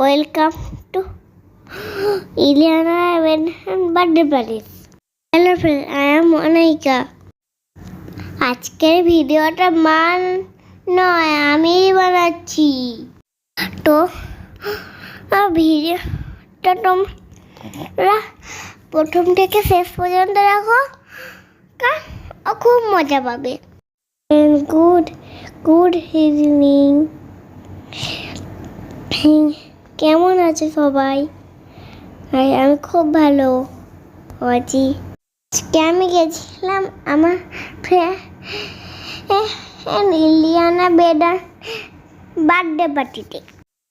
Welcome to Ileana and birthday parties. Hello friends, I am Monica. আজকের ভিডিওটা মান নয় আমি বানাচ্ছি। তো ভিডিওটা তোমরা প্রথম থেকে শেষ পর্যন্ত রাখো, খুব মজা পাবে। Good evening. কেমন আছে সবাই? আমি খুব ভালো আছি। আমি গেছিলাম আমার ইলিয়ানা বেডার বার্থডে পার্টিতে।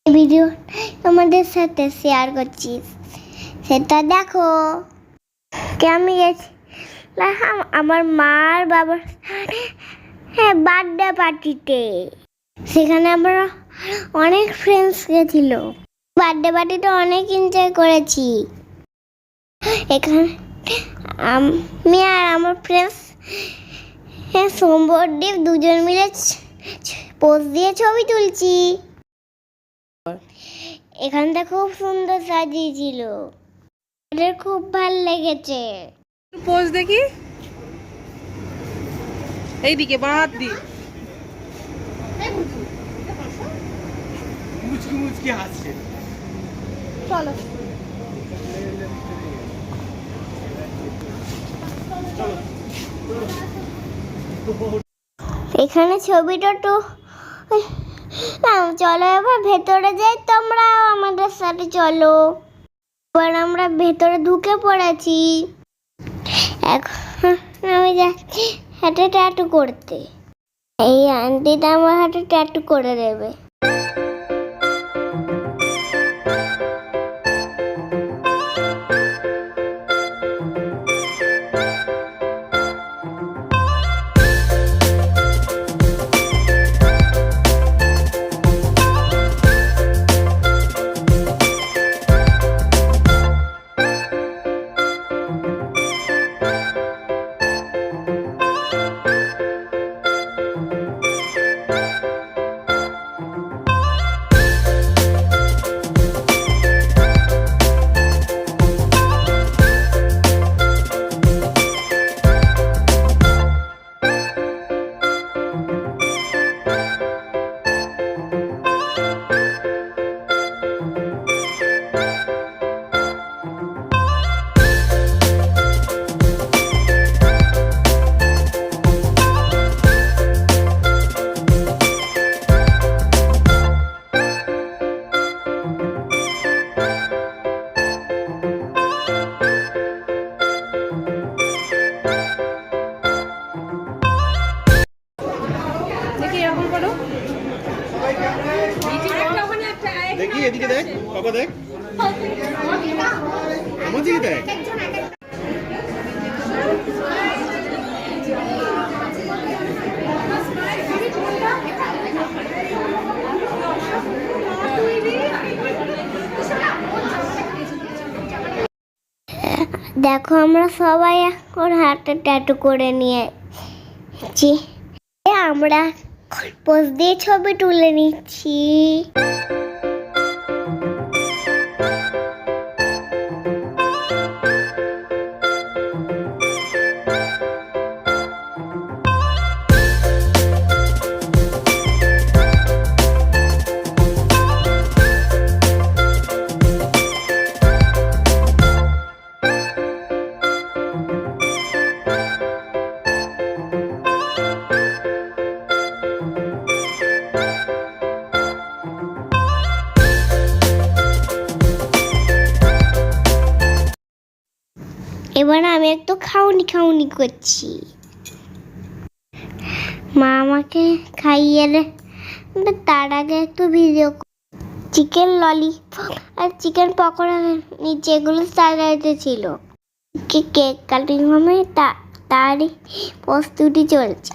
ভিডিও তোমাদের সাথে শেয়ার করছি, সেটা দেখো। আমি গেছিলাম আমার মার বাবার বার্থডে পার্টিতে। সেখানে আমরা অনেক ফ্রেন্ডস গেছিল। বার্থডে পার্টিতে অনেক এনজয় করেছি। এখানে আমি আর আমার ফ্রেন্ডস সোমবরদীপ দুজন মিলে পোজ দিয়ে ছবি তুলছি। এখানটা খুব সুন্দর সাজিয়েছিল, ওদের খুব ভালো লেগেছে। পোজ দেখি, এইদিকে বাদ দি। মুচকি হাসছে। চলো এখানে ছবিটা তো চলো এবার ভেতরে যাই, তোমরাও আমাদের সাথে চলো। এবার আমরা ভেতরে ঢুকে পড়েছি। এখন আমি যাচ্ছি হাতে ট্যাটু করতে। এই আন্টিটা আমার হাতে ট্যাটু করে দেবে। দেখি এদিকে দেখ, বাবা দেখ, আমার দিকে দেখ। দেখো আমরা সবাই এখন হাতে ট্যাটু করে নিয়েছি। আমরা পোজ দিয়ে ছবি তুলে নিচ্ছি। এবার আমি একটু খাউনি করছি। মা আমাকে খাইয়ে তার আগে একটু ভিডিও চিকেন ললিপপ আর চিকেন পকোড়া নিচে এগুলো সাজাইতে ছিল। কেক কাটিং হবে, তারই প্রস্তুতি চলছে।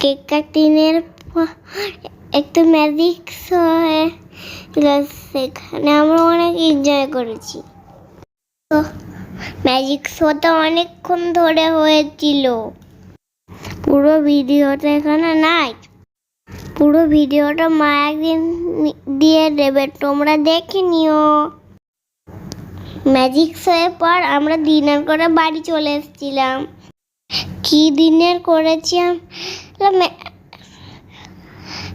কেক কাটিংয়ের একটু ম্যাজিক শো সেখানে আমরা অনেক এনজয় করেছি। তো ম্যাজিক শোটা অনেকক্ষণ ধরে হয়েছিল। পুরো ভিডিওটা এখানে নাই, পুরো ভিডিওটা মা একদিন দিয়ে দেবে, তোমরা দেখে নিও। ম্যাজিক শোয়ের পর আমরা ডিনার করে বাড়ি চলে এসেছিলাম। কি ডিনার করেছি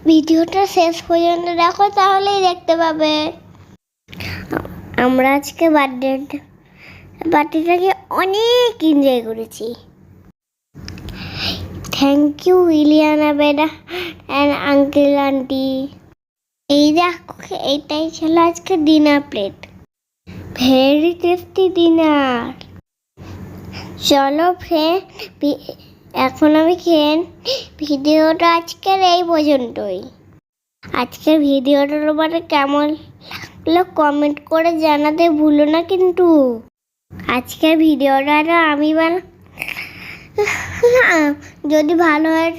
ভিডিওটা শেষ পর্যন্ত দেখো, তাহলেই দেখতে পাবে। আমরা আজকে বার্থডেটাকে অনেক এনজয় করেছি। থ্যাংক ইউ ইলিয়ানা বেডা অ্যান্ড আঙ্কেল আন্টি। এই দেখো, এইটাই ছিল আজকে dinner plate. Very tasty dinner. চলো ফ্রেন্ড, এখন আমি ভিডিওটা আজকের এই পর্যন্তই। আজকের ভিডিওটার উপরে কেমন লাগলো কমেন্ট করে জানাতে ভুলো না কিন্তু। আজকের ভিডিওটা আমি যদি ভালো হয়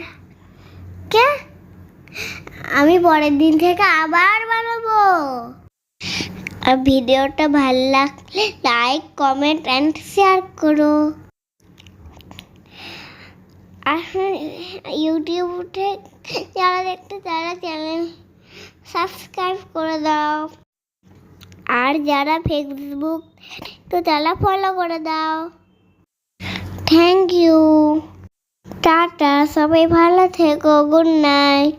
আমি পরের দিন থেকে আবার বানাবো। আর ভিডিওটা ভালো লাগলে লাইক কমেন্ট অ্যান্ড শেয়ার করো। আর ইউটিউব উঠে যারা দেখতে তারা চ্যানেল সাবস্ক্রাইব করে দাও। আর যারা ফেসবুক তো তারা ফলো করে দাও। থ্যাংক ইউ, টাটা, সবাই ভালো থেকো, গুড নাইট।